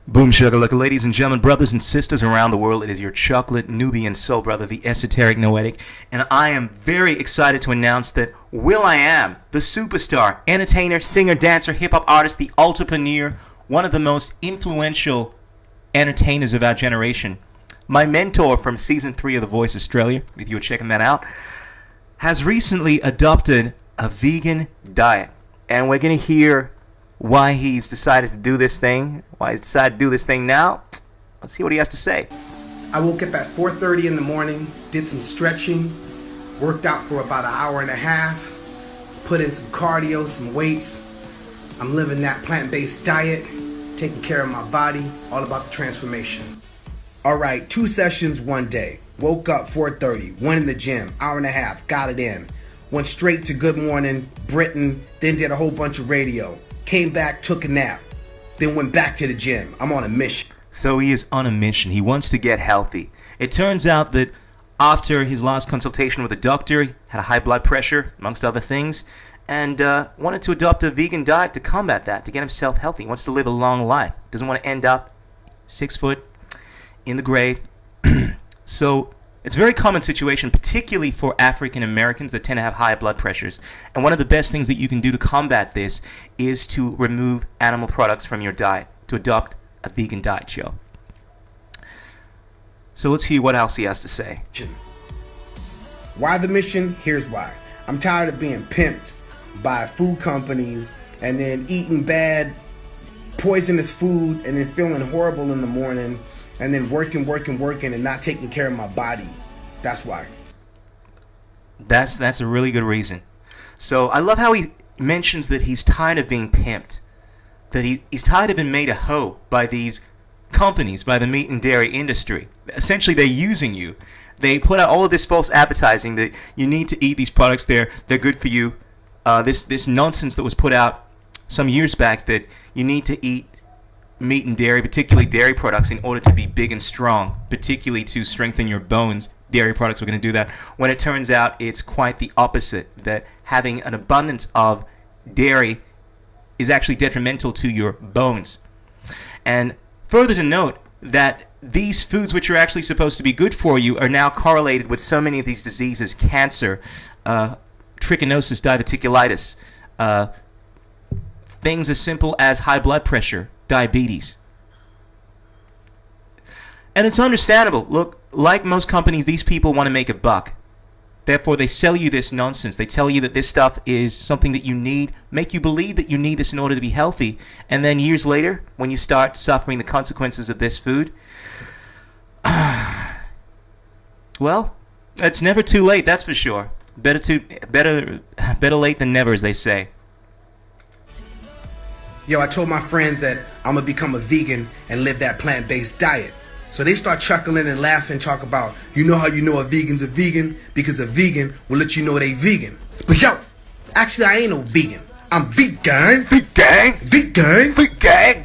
Boom shakalaka, ladies and gentlemen, brothers and sisters around the world. It is your chocolate Nubian soul brother, the esoteric noetic, and I am very excited to announce that Will.i.am, the superstar, entertainer, singer, dancer, hip-hop artist, the entrepreneur, one of the most influential entertainers of our generation, my mentor from Season 3 of The Voice Australia, if you were checking that out, has recently adopted a vegan diet. And we're going to hear why he's decided to do this thing, why he's decided to do this thing now. Let's see what he has to say. I woke up at 4:30 in the morning, did some stretching, worked out for about an hour and a half, put in some cardio, some weights. I'm living that plant-based diet, taking care of my body, all about the transformation. All right, 2 sessions one day. Woke up 4:30, went in the gym, hour and a half, got it in. Went straight to Good Morning Britain, then did a whole bunch of radio. Came back, took a nap, then went back to the gym. I'm on a mission. So he is on a mission. He wants to get healthy. It turns out that after his last consultation with a doctor, he had a high blood pressure, amongst other things, and wanted to adopt a vegan diet to combat that, to get himself healthy. He wants to live a long life. Doesn't want to end up 6 foot in the grave. So it's a very common situation, particularly for African Americans that tend to have high blood pressures. And one of the best things that you can do to combat this is to remove animal products from your diet, to adopt a vegan diet, Joe. So let's hear what else he has to say. Why the mission? Here's why. I'm tired of being pimped by food companies and then eating bad, poisonous food and then feeling horrible in the morning and then working and not taking care of my body. That's why. That's a really good reason. So I love how he mentions that he's tired of being pimped, that he's tired of being made a hoe by these companies, by the meat and dairy industry. Essentially, they're using you. They put out all of this false advertising that you need to eat these products. They're good for you. This nonsense that was put out some years back that you need to eat meat and dairy, particularly dairy products, in order to be big and strong, particularly to strengthen your bones. Dairy products are going to do that, when it turns out it's quite the opposite, that having an abundance of dairy is actually detrimental to your bones. And further to note that these foods, which are actually supposed to be good for you, are now correlated with so many of these diseases: cancer, trichinosis, diverticulitis, things as simple as high blood pressure, diabetes. And it's understandable. Look, like most companies, these people want to make a buck. Therefore, they sell you this nonsense. They tell you that this stuff is something that you need, make you believe that you need this in order to be healthy. And then years later, when you start suffering the consequences of this food, well, it's never too late, that's for sure. Better late than never, as they say. Yo, I told my friends that I'm gonna become a vegan and live that plant-based diet. So they start chuckling and laughing, talk about, you know how you know a vegan's a vegan? Because a vegan will let you know they vegan. But yo, actually I ain't no vegan. I'm vegan. Vegan.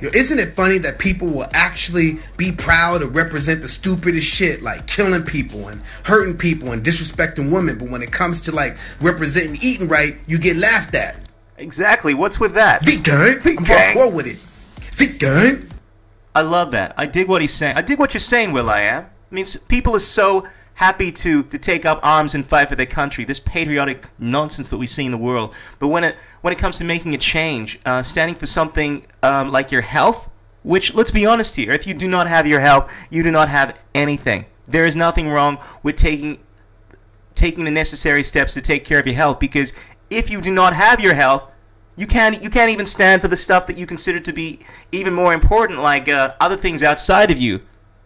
Yo, isn't it funny that people will actually be proud to represent the stupidest shit, like killing people and hurting people and disrespecting women, but when it comes to like representing eating right, you get laughed at. Exactly. What's with that? Vegan. I'm hardcore with it. Vegan. I love that. I dig what he's saying. I dig what you're saying, Will.i.am. I mean, people are so happy to take up arms and fight for their country, this patriotic nonsense that we see in the world. But when it comes to making a change, standing for something like your health, which, let's be honest here, if you do not have your health, you do not have anything. There is nothing wrong with taking the necessary steps to take care of your health, because if you do not have your health, you can't even stand for the stuff that you consider to be even more important, like other things outside of you,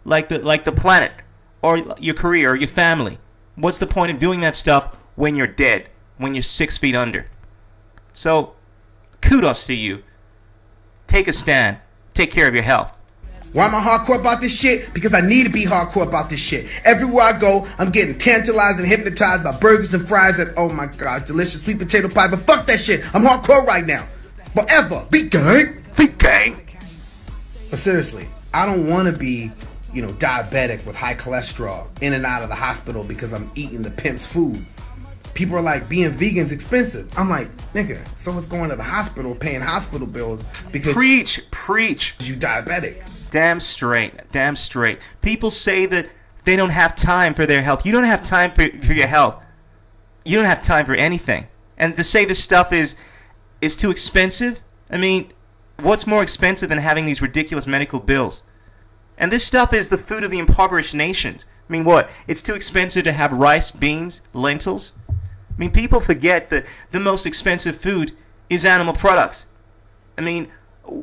like the planet, or your career, or your family. What's the point of doing that stuff when you're dead, when you're 6 feet under? So, kudos to you. Take a stand. Take care of your health. Why am I hardcore about this shit? Because I need to be hardcore about this shit. Everywhere I go, I'm getting tantalized and hypnotized by burgers and fries and, oh my gosh, delicious sweet potato pie. But fuck that shit. I'm hardcore right now. Forever. Vegan. But seriously, I don't want to be, diabetic with high cholesterol, in and out of the hospital because I'm eating the pimp's food. People are like, being vegan's expensive. I'm like, nigga, so it's going to the hospital, paying hospital bills because preach you diabetic. Damn straight. Damn straight. People say that they don't have time for their health. You don't have time for your health. You don't have time for anything. And to say this stuff is too expensive, I mean, what's more expensive than having these ridiculous medical bills? And this stuff is the food of the impoverished nations. I mean, what? It's too expensive to have rice, beans, lentils? I mean, people forget that the most expensive food is animal products. I mean,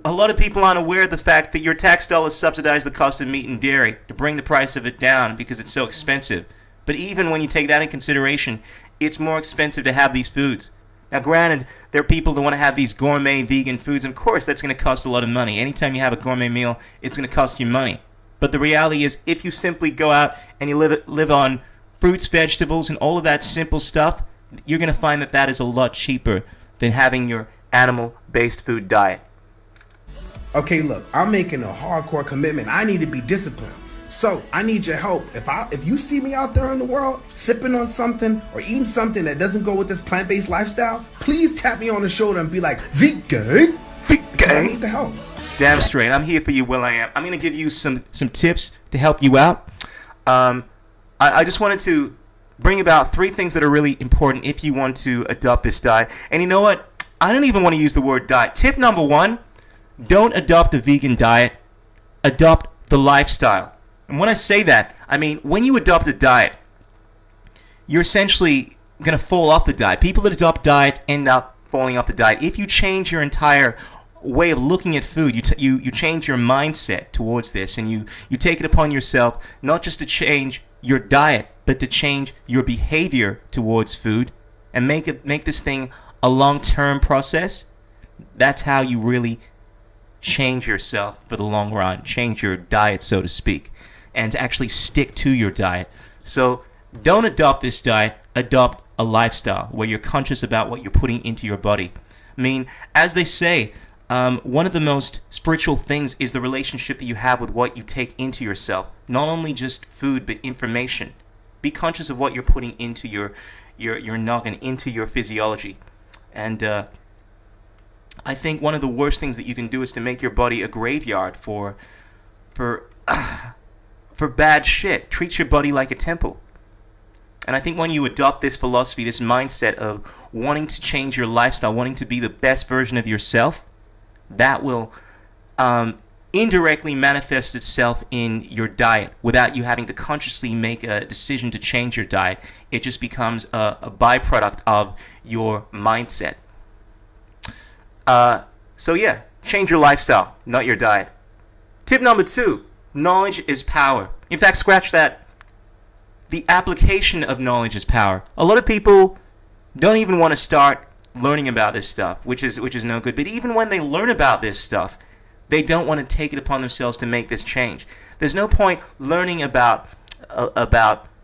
a lot of people aren't aware of the fact that your tax dollars subsidize the cost of meat and dairy to bring the price of it down because it's so expensive. But even when you take that in consideration, it's more expensive to have these foods. Now, granted, there are people that want to have these gourmet vegan foods, and of course that's going to cost a lot of money. Anytime you have a gourmet meal, it's going to cost you money. But the reality is, if you simply go out and you live on fruits, vegetables, and all of that simple stuff, you're going to find that that is a lot cheaper than having your animal-based food diet. Okay, look, I'm making a hardcore commitment. I need to be disciplined. So I need your help. If you see me out there in the world sipping on something or eating something that doesn't go with this plant-based lifestyle, please tap me on the shoulder and be like, vegan. I need the help. Damn straight. I'm here for you, Will.i.am. I'm going to give you some tips to help you out. I just wanted to bring about 3 things that are really important if you want to adopt this diet. And you know what? I don't even want to use the word diet. Tip number 1, don't adopt a vegan diet. Adopt the lifestyle. And when I say that, I mean when you adopt a diet, you're essentially going to fall off the diet. People that adopt diets end up falling off the diet. If you change your entire way of looking at food, you change your mindset towards this, and you take it upon yourself not just to change your diet, but to change your behavior towards food and make this thing a long-term process. That's how you really change yourself for the long run, change your diet, so to speak, and to actually stick to your diet. So don't adopt this diet, adopt a lifestyle where you're conscious about what you're putting into your body. I mean, as they say, one of the most spiritual things is the relationship that you have with what you take into yourself. Not only just food, but information. Be conscious of what you're putting into your noggin, into your physiology. And I think one of the worst things that you can do is to make your body a graveyard for bad shit. Treat your body like a temple. And I think when you adopt this philosophy, this mindset of wanting to change your lifestyle, wanting to be the best version of yourself, that will indirectly manifest itself in your diet without you having to consciously make a decision to change your diet. It just becomes a byproduct of your mindset. So yeah, change your lifestyle, not your diet. Tip number 2, knowledge is power. In fact, scratch that. The application of knowledge is power. A lot of people don't even want to start learning about this stuff, which is no good. But even when they learn about this stuff, they don't want to take it upon themselves to make this change. There's no point learning about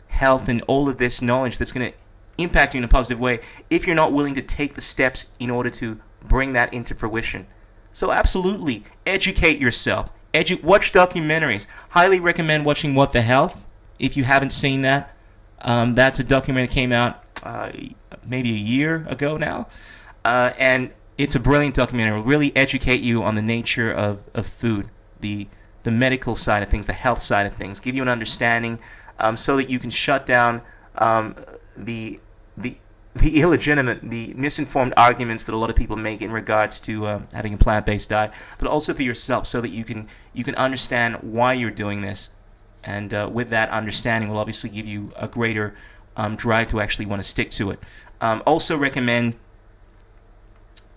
health and all of this knowledge that's going to impact you in a positive way if you're not willing to take the steps in order to bring that into fruition. So absolutely, educate yourself. Watch documentaries. Highly recommend watching What the Health. If you haven't seen that, that's a documentary that came out maybe a year ago now. And it's a brilliant documentary. It will really educate you on the nature of food, the medical side of things, the health side of things, give you an understanding so that you can shut down the illegitimate, the misinformed arguments that a lot of people make in regards to having a plant-based diet, but also for yourself so that you can understand why you're doing this. And with that understanding will obviously give you a greater drive to actually want to stick to it. Also recommend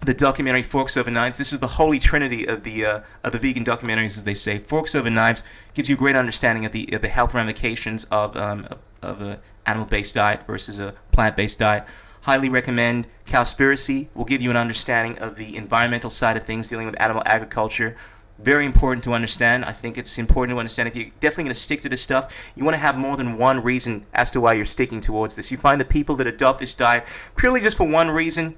the documentary Forks Over Knives. This is the holy trinity of the vegan documentaries, as they say. Forks Over Knives gives you a great understanding of the health ramifications of an animal-based diet versus a plant-based diet. Highly recommend Cowspiracy. Will give you an understanding of the environmental side of things, dealing with animal agriculture. Very important to understand. I think it's important to understand if you're definitely going to stick to this stuff, you want to have more than one reason as to why you're sticking towards this. You find the people that adopt this diet purely just for one reason,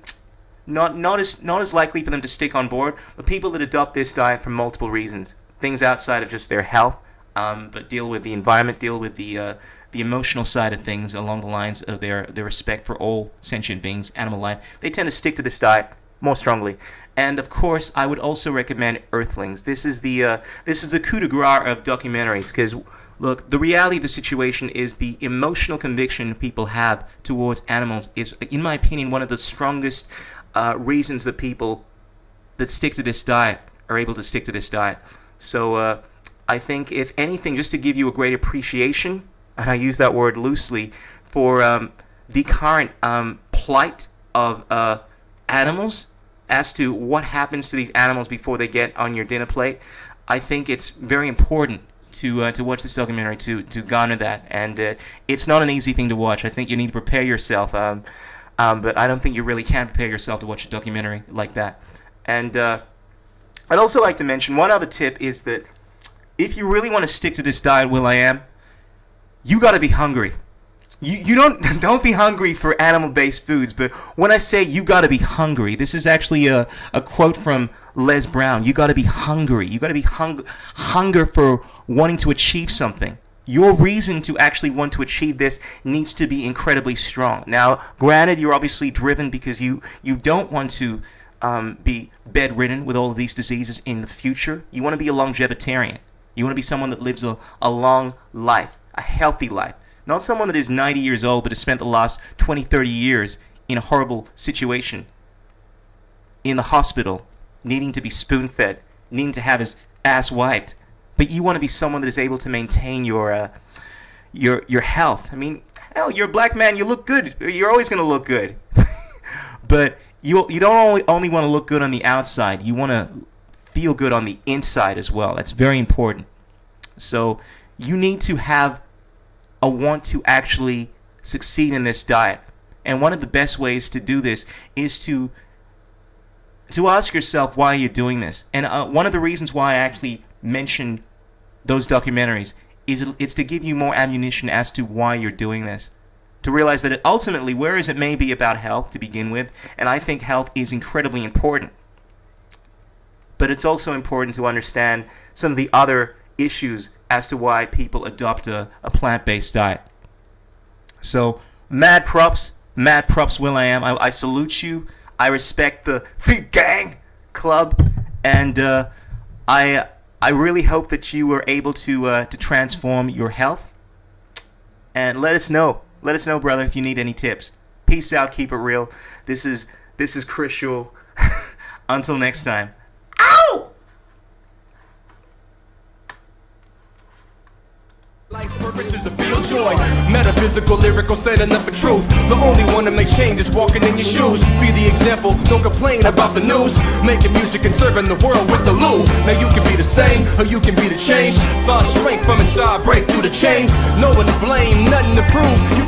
not as likely for them to stick on board, but people that adopt this diet for multiple reasons. Things outside of just their health, but deal with the environment, deal with the emotional side of things along the lines of their respect for all sentient beings, animal life. They tend to stick to this diet more strongly. And of course, I would also recommend Earthlings. This is the coup de grace of documentaries, because look, the reality of the situation is the emotional conviction people have towards animals is, in my opinion, one of the strongest reasons that people that stick to this diet are able to stick to this diet. So I think, if anything, just to give you a great appreciation, and I use that word loosely, for the current plight of animals, as to what happens to these animals before they get on your dinner plate, I think it's very important to watch this documentary to garner that. And it's not an easy thing to watch. I think you need to prepare yourself, but I don't think you really can prepare yourself to watch a documentary like that. And I'd also like to mention one other tip is that if you really want to stick to this diet, Will.i.am, you got to be hungry. You don't be hungry for animal-based foods, but when I say you got to be hungry, this is actually a quote from Les Brown. You got to be hungry. You got to be hunger for wanting to achieve something. Your reason to actually want to achieve this needs to be incredibly strong. Now, granted, you're obviously driven because you don't want to be bedridden with all of these diseases in the future. You want to be a longevitarian. You want to be someone that lives a long life, a healthy life. Not someone that is 90 years old but has spent the last 20, 30 years in a horrible situation, in the hospital, needing to be spoon-fed, needing to have his ass wiped. But you want to be someone that is able to maintain your health. I mean, hell, you're a black man, you look good. You're always going to look good. But you don't only want to look good on the outside. You want to feel good on the inside as well. That's very important. So you need to have a want to actually succeed in this diet. And one of the best ways to do this is to ask yourself why you're doing this. And one of the reasons why I actually mentioned those documentaries is it's to give you more ammunition as to why you're doing this. To realize that ultimately, whereas it may be about health to begin with, and I think health is incredibly important, but it's also important to understand some of the other issues as to why people adopt a plant-based diet. So, mad props, Will.i.am. I salute you. I respect the Feet Gang Club, and I really hope that you were able to transform your health. And let us know, brother, if you need any tips. Peace out. Keep it real. This is Chris Schul. Until next time. Ow! Life's purpose is to feel joy. Metaphysical, lyrical, setting up for truth. The only one to make change is walking in your shoes. Be the example, don't complain about the news. Making music and serving the world with the loo. Now you can be the same, or you can be the change. Find strength from inside, break through the chains. No one to blame, nothing to prove. You